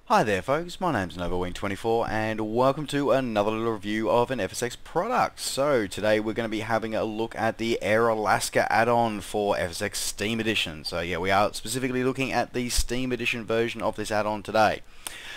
Hi there folks, my name's NovaWing24 and welcome to another little review of an FSX product. So today we're going to be having a look at the Air Alaska add-on for FSX Steam Edition. So yeah, we are specifically looking at the Steam Edition version of this add-on today.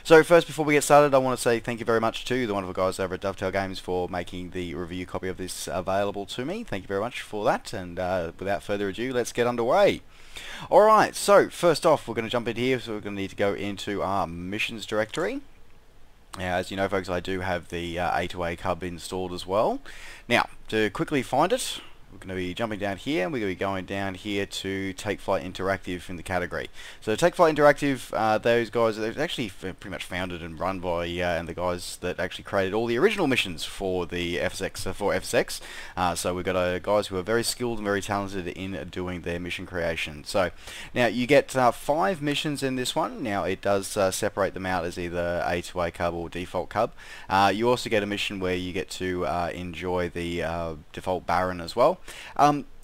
So first, before we get started, I want to say thank you very much to the wonderful guys over at Dovetail Games for making the review copy of this available to me. Thank you very much for that, and without further ado, let's get underway. Alright, so first off, we're going to jump in here, so we're going to need to go into our missions directory. Now, as you know folks, I do have the A2A Cub installed as well. Now, to quickly find it, we're going to be jumping down here, and we're going to be going down here to Take Flight Interactive in the category. So Take Flight Interactive, those guys, they're actually pretty much founded and run by and the guys that actually created all the original missions for the FSX. So we've got guys who are very skilled and very talented in doing their mission creation. So now you get 5 missions in this one. Now it does separate them out as either A2A Cub or default Cub. You also get a mission where you get to enjoy the default Baron as well.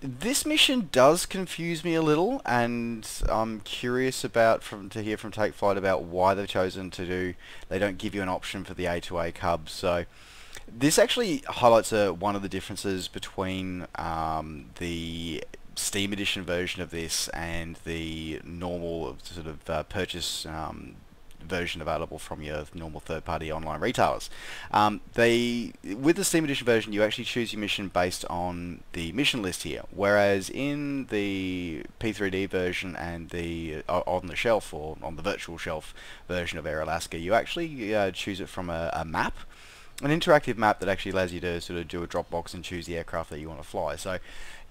This mission does confuse me a little, and I'm curious to hear from Take Flight about why they've chosen to do. They don't give you an option for the A2A Cub. So this actually highlights one of the differences between the Steam Edition version of this and the normal sort of purchase version available from your normal third-party online retailers. With the Steam Edition version, you actually choose your mission based on the mission list here, whereas in the P3D version and the on the shelf or on the virtual shelf version of Air Alaska, you actually choose it from a map, an interactive map that actually allows you to sort of do a Dropbox and choose the aircraft that you want to fly. So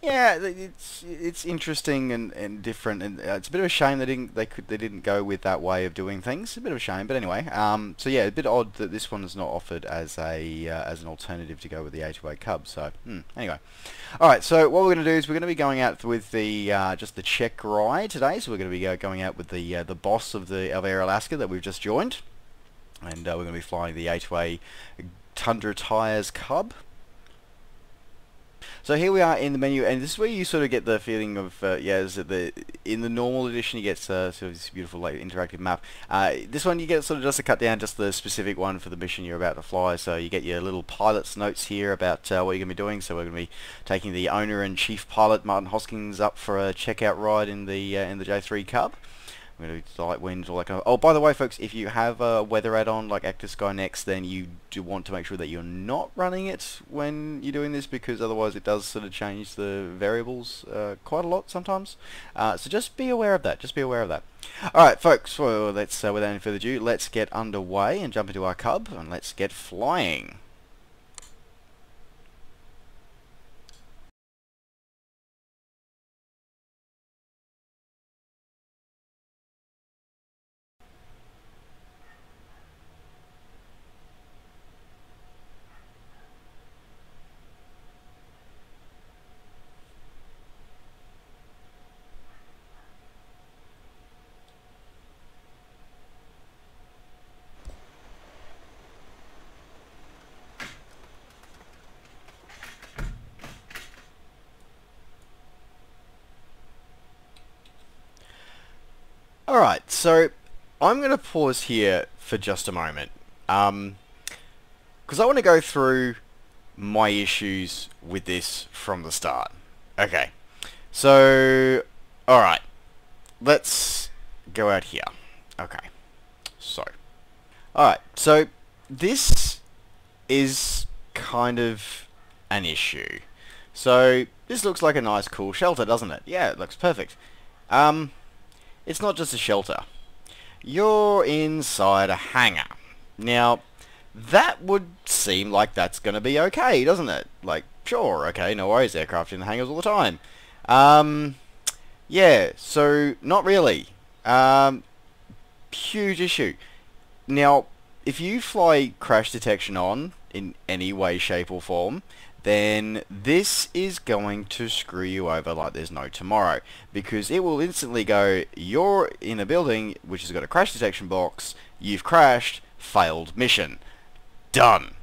yeah, it's interesting and different, and it's a bit of a shame they didn't go with that way of doing things. It's a bit of a shame, but anyway. So yeah, a bit odd that this one is not offered as an alternative to go with the A2A Cub. So anyway, all right. So what we're going to do is we're going to be going out with the just the Czech ride today. So we're going to be going out with the boss of Air Alaska that we've just joined, and we're going to be flying the A2A Tundra Tires Cub. So here we are in the menu, and this is where you sort of get the feeling of in the normal edition you get sort of this beautiful like interactive map. This one you get sort of just a cut down, just the specific one for the mission you're about to fly. So you get your little pilot's notes here about what you're going to be doing. So we're going to be taking the owner and chief pilot Martin Hoskins up for a checkout ride in the J3 Cub. We're going to do light winds, all that kind of. Oh, by the way, folks, if you have a weather add-on like Active Sky Next, then you do want to make sure that you're not running it when you're doing this, because otherwise it does sort of change the variables quite a lot sometimes. So just be aware of that. Just be aware of that. All right, folks. Well, let's without any further ado, let's get underway and jump into our Cub, and let's get flying. Alright, so I'm going to pause here for just a moment, because I want to go through my issues with this from the start. Okay, so, alright, let's go out here. Okay, so, alright, so this is kind of an issue. So, this looks like a nice cool shelter, doesn't it? Yeah, it looks perfect. It's not just a shelter. You're inside a hangar. Now, that would seem like that's going to be okay, doesn't it? Like, sure, okay, no worries, aircraft in the hangars all the time. Yeah, so, not really. Huge issue. Now, if you fly crash detection on in any way, shape, or form, then this is going to screw you over like there's no tomorrow, because it will instantly go, you're in a building which has got a crash detection box, you've crashed, failed mission, done,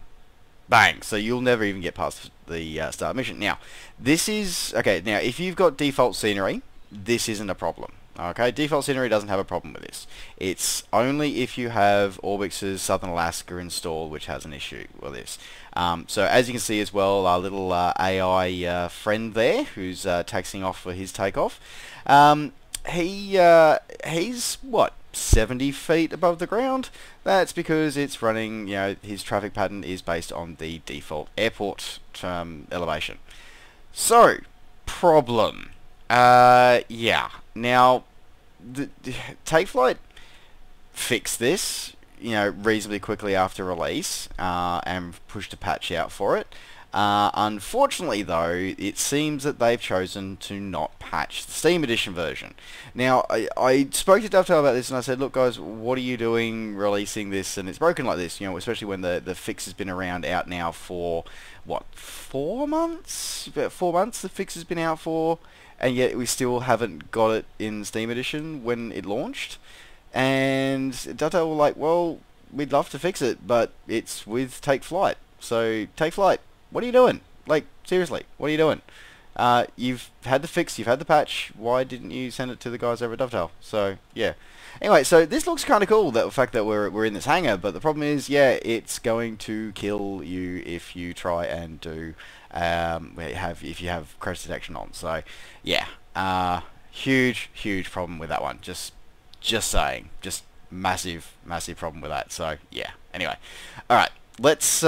bang. So you'll never even get past the start mission. Now this is okay. Now if you've got default scenery, this isn't a problem. Okay, default scenery doesn't have a problem with this. It's only if you have Orbix's Southern Alaska installed which has an issue with this. So as you can see as well, our little AI friend there, who's taxiing off for his takeoff, he's what, 70 feet above the ground? That's because it's running, you know, his traffic pattern is based on the default airport elevation. So, problem. Yeah. Now, Takeflight fixed this, you know, reasonably quickly after release, and pushed a patch out for it. Unfortunately, though, it seems that they've chosen to not patch the Steam Edition version. Now, I spoke to Dovetail about this, and I said, look, guys, what are you doing releasing this? And it's broken like this, you know, especially when the fix has been out now for, what, 4 months? About 4 months the fix has been out for, and yet we still haven't got it in Steam Edition when it launched. And Dovetail were like, well, we'd love to fix it, but it's with Takeflight. So, Takeflight, what are you doing? Like, seriously, what are you doing? You've had the fix, you've had the patch, why didn't you send it to the guys over at Dovetail? So, yeah. Anyway, so this looks kind of cool, the fact that we're in this hangar, but the problem is, yeah, it's going to kill you if you try and do, if you have crash detection on. So, yeah, huge problem with that one. Just saying, just massive problem with that. So, yeah. Anyway, all right. Let's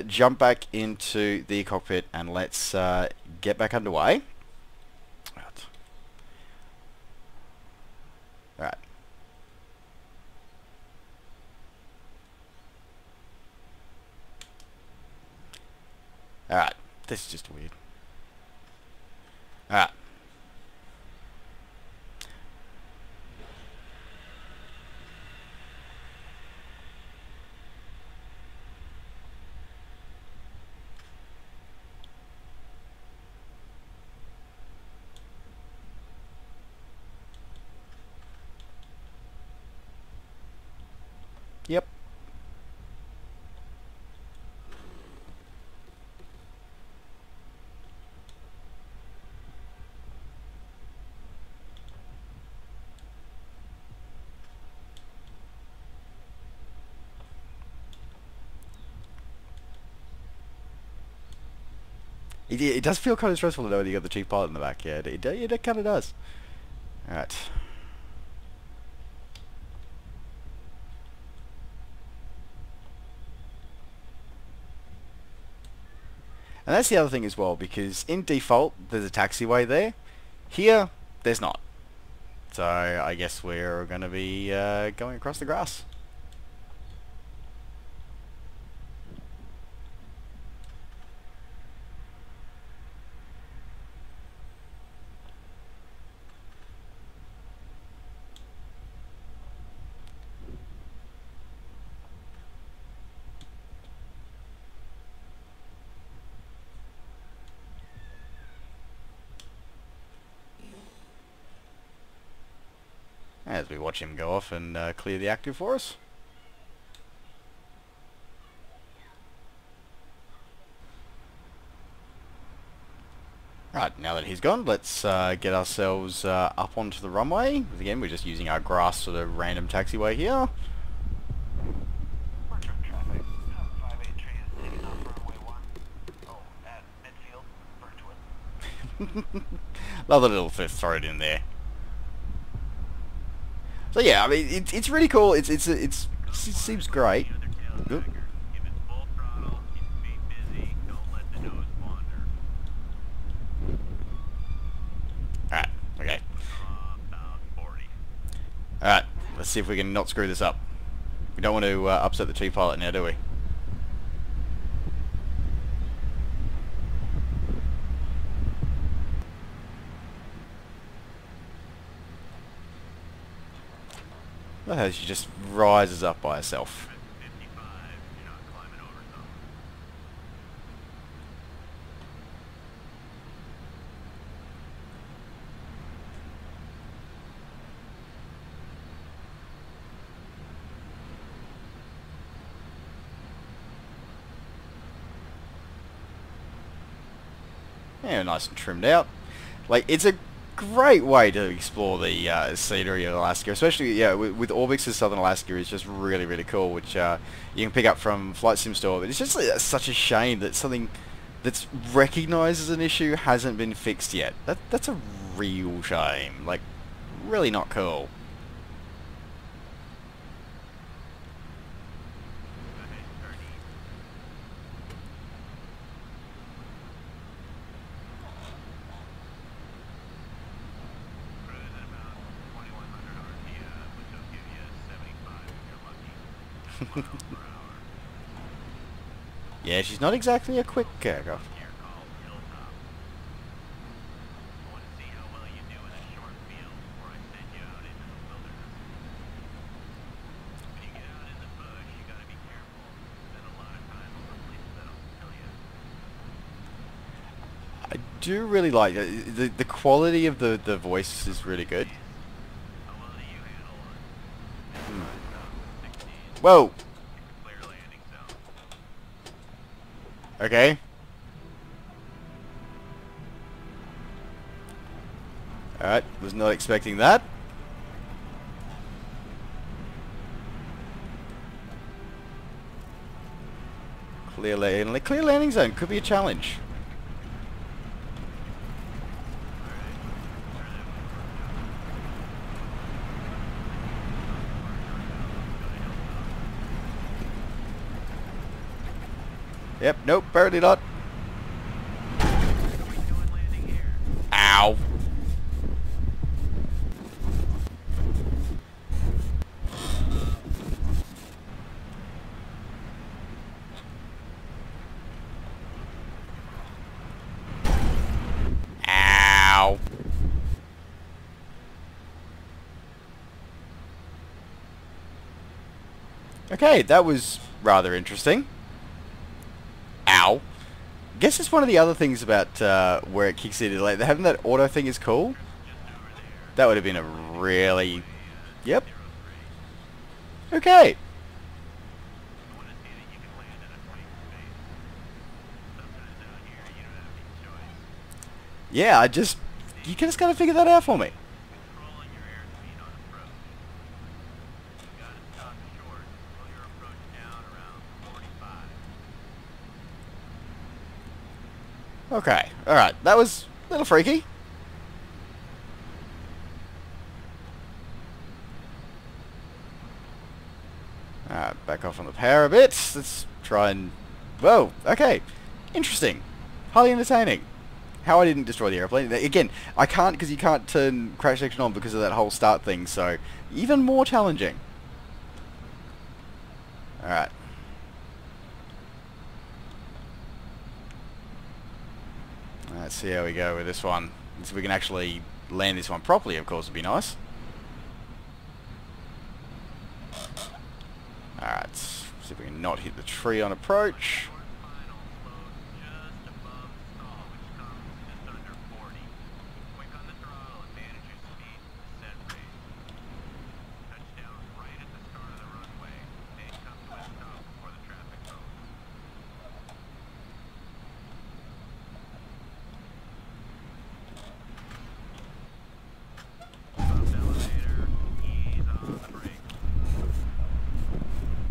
jump back into the cockpit and let's get back underway. Alright. Alright. This is just weird. Alright. Yep. It does feel kind of stressful to know that you got the chief pilot in the back. Yeah, it kind of does. Alright. And that's the other thing as well, because in default, there's a taxiway there. Here, there's not. So, I guess we're going to be going across the grass. As we watch him go off and clear the active for us. Right, now that he's gone, let's get ourselves up onto the runway. Again, we're just using our grass sort of random taxiway here. Love the little fifth throw it in there. So yeah, I mean, it's really cool. It seems great. Good. Alright, okay. Alright, let's see if we can not screw this up. We don't want to upset the chief pilot now, do we? Look how she just rises up by herself. Yeah, nice and trimmed out. Like, it's a great way to explore the scenery of Alaska, especially yeah with Orbix's Southern Alaska is just really really cool, which you can pick up from Flight Sim Store. But it's just such a shame that something that's recognised as an issue hasn't been fixed yet. That's a real shame. Like, really not cool. Yeah, she's not exactly a quick aircraft. I do really like the quality of the voice is really good. Whoa. Okay. Alright, was not expecting that. Clear landing zone could be a challenge. Yep, nope, apparently not. Ow. Ow. Okay, that was rather interesting. Ow. Guess it's one of the other things about where it kicks in. Like having that auto thing is cool. That would have been a really... Yep. Okay. Yeah, you just gotta figure that out for me. Okay, alright, that was a little freaky. Alright, back off on the power a bit. Let's try and... Whoa, okay. Interesting. Highly entertaining. How I didn't destroy the airplane. Again, I can't because you can't turn crash detection on because of that whole start thing, so even more challenging. Alright. Let's see how we go with this one. So we can actually land this one properly, of course, would be nice. Alright, see if we can not hit the tree on approach.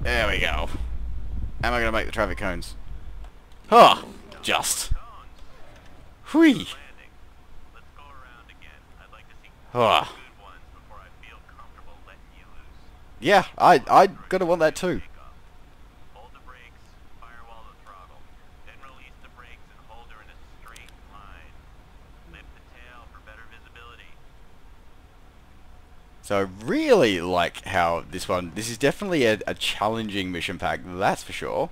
There we go. Am I going to make the traffic cones? Huh, just. Whee! Huh. Yeah, I gotta want that too. So I really like how this is definitely a challenging mission pack, that's for sure.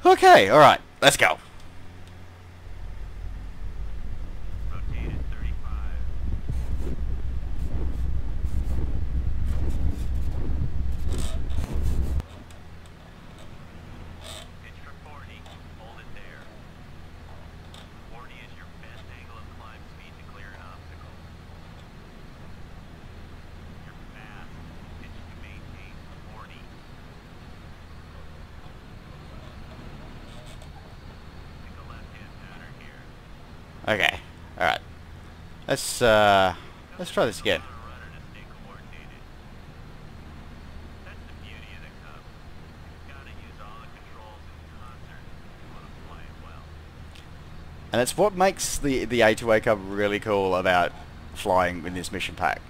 Okay, alright, let's go. Okay, alright. Let's try this again. And it's what makes the A2A Cub really cool about flying in this mission pack.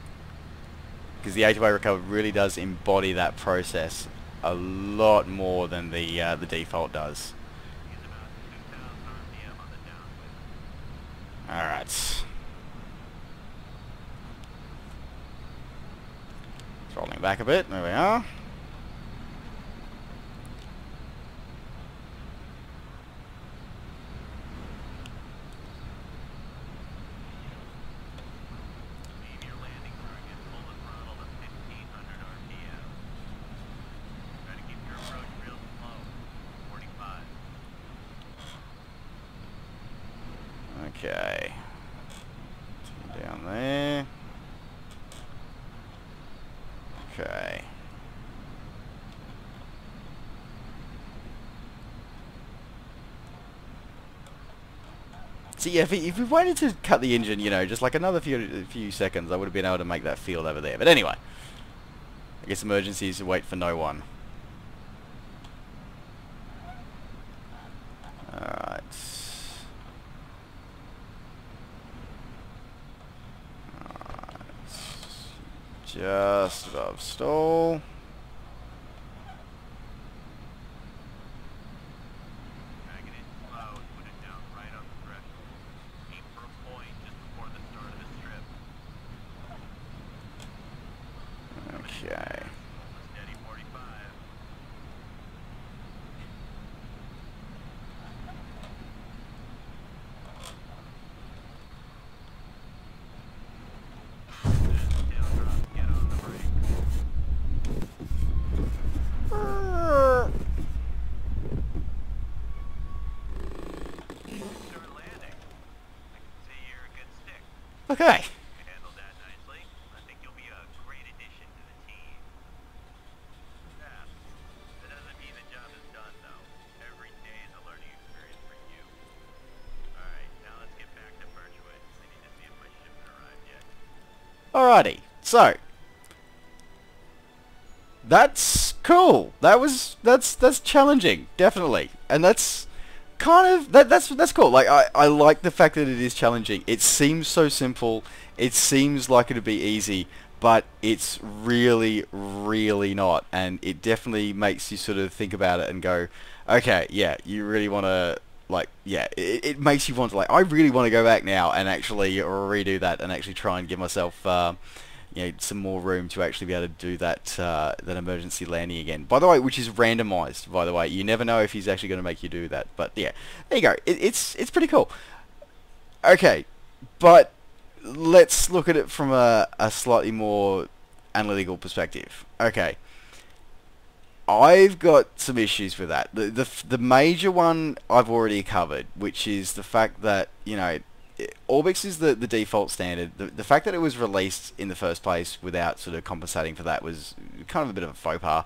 Because the A2A Cub really does embody that process a lot more than the default does. Alright. Rolling back a bit, there we are. Okay. Down there. Okay. See, yeah, if we waited to cut the engine, you know, just like another few seconds, I would have been able to make that field over there. But anyway, I guess emergencies wait for no one. Alright. Just above stall. Drag it in slow and put it down right on the threshold. Aim for a point just before the start of the strip. Okay. Steady 45. Tail drop, get on the brake. Start landing. I can see you're a good stick. Okay. You handled that nicely. I think you'll be a great addition to the team. Yeah. That doesn't mean the job is done, though. Every day is a learning experience for you. Alright, now let's get back to Birchwood. I need to see if my shipment arrived yet. Alrighty. So that's cool. That's challenging, definitely. And that's kind of that's cool. Like I like the fact that it is challenging. It seems so simple. It seems like it'd be easy, but it's really not. And it definitely makes you sort of think about it and go, okay, yeah, you really want to, like, yeah, it makes you want to, like, I really want to go back now and actually redo that and actually try and give myself you know, some more room to actually be able to do that that emergency landing again. By the way, which is randomized. By the way, you never know if he's actually going to make you do that. But yeah, there you go. It's pretty cool. Okay, but let's look at it from a slightly more analytical perspective. Okay, I've got some issues with that. The major one I've already covered, which is the fact that, you know, Orbix is the default standard. The fact that it was released in the first place without sort of compensating for that was kind of a bit of a faux pas.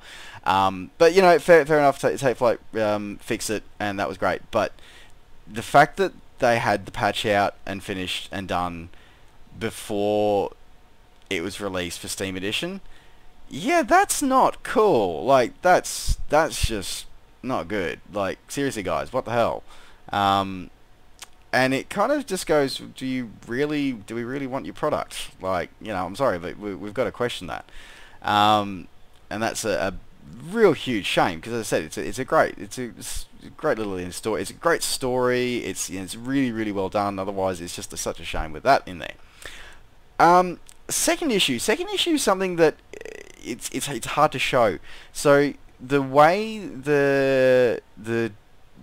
But, you know, fair enough. Take Flight fixed it, and that was great. But the fact that they had the patch out and finished and done before it was released for Steam Edition, yeah, that's not cool. Like, that's just not good. Like, seriously, guys, what the hell? And it kind of just goes, do we really want your product? Like, you know, I'm sorry, but we've got to question that. And that's a real huge shame, because as I said, it's a great little story. It's a great story. It's, you know, it's really well done. Otherwise, it's just such a shame with that in there. Second issue is something that it's hard to show. So the way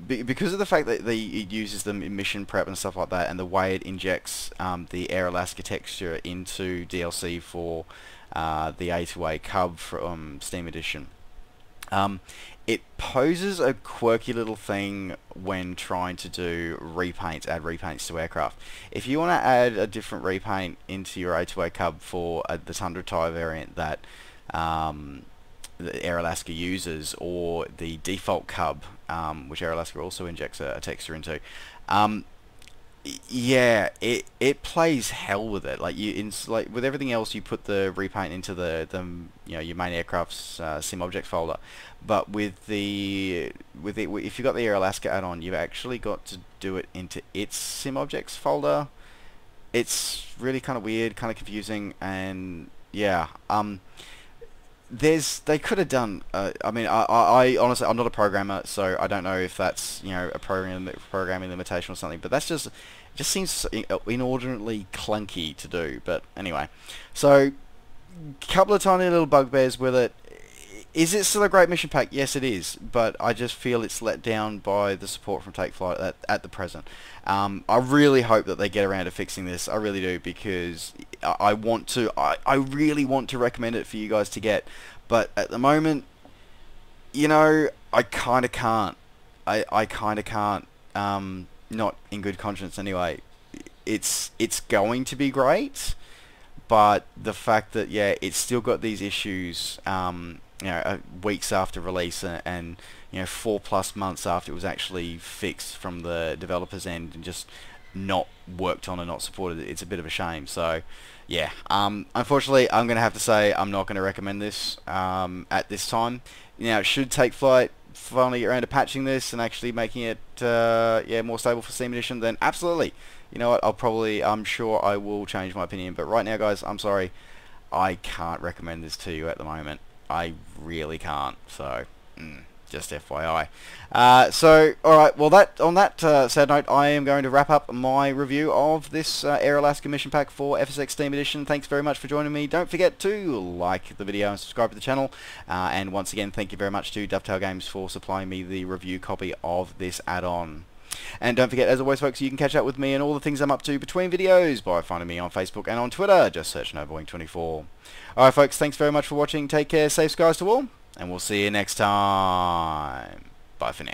because of the fact that it uses them in mission prep and stuff like that, and the way it injects the Air Alaska texture into DLC for the A2A Cub from Steam Edition, it poses a quirky little thing when trying to do repaints, add repaints to aircraft. If you want to add a different repaint into your A2A Cub for the Tundra Tyre variant that the Air Alaska uses, or the default Cub, which Air Alaska also injects a texture into, Yeah, it plays hell with it. Like like with everything else, you put the repaint into the your main aircraft's sim objects folder, but if you got the Air Alaska add-on, you've actually got to do it into its sim objects folder. It's really kind of weird, kind of confusing, and yeah. They could have done. I mean, I honestly, I'm not a programmer, so I don't know if that's a programming limitation or something. But that's just seems inordinately clunky to do. But anyway, so couple of tiny little bugbears with it. Is it still a great mission pack? Yes, it is, but I just feel it's let down by the support from Take Flight at the present. I really hope that they get around to fixing this. I really do, because I really want to recommend it for you guys to get, but at the moment, I kind of can't. I kind of can't. Not in good conscience anyway. It's going to be great, but the fact that it's still got these issues. Weeks after release, and 4+ months after it was actually fixed from the developer's end and just not worked on and not supported. It's a bit of a shame. So yeah, unfortunately I'm gonna have to say I'm not gonna recommend this at this time. It should Take Flight finally get around to patching this and actually making it more stable for Steam Edition, then absolutely, you know what, I'm sure I will change my opinion. But right now, guys, I'm sorry, I can't recommend this to you at the moment. I really can't. So, just FYI. So, alright, well, on that sad note, I am going to wrap up my review of this Air Alaska mission pack for FSX Steam Edition. Thanks very much for joining me. Don't forget to like the video and subscribe to the channel. And once again, thank you very much to Dovetail Games for supplying me the review copy of this add-on. And don't forget, as always, folks, you can catch up with me and all the things I'm up to between videos by finding me on Facebook and on Twitter. Just search NovaWing24. Alright, folks, thanks very much for watching. Take care, safe skies to all, and we'll see you next time. Bye for now.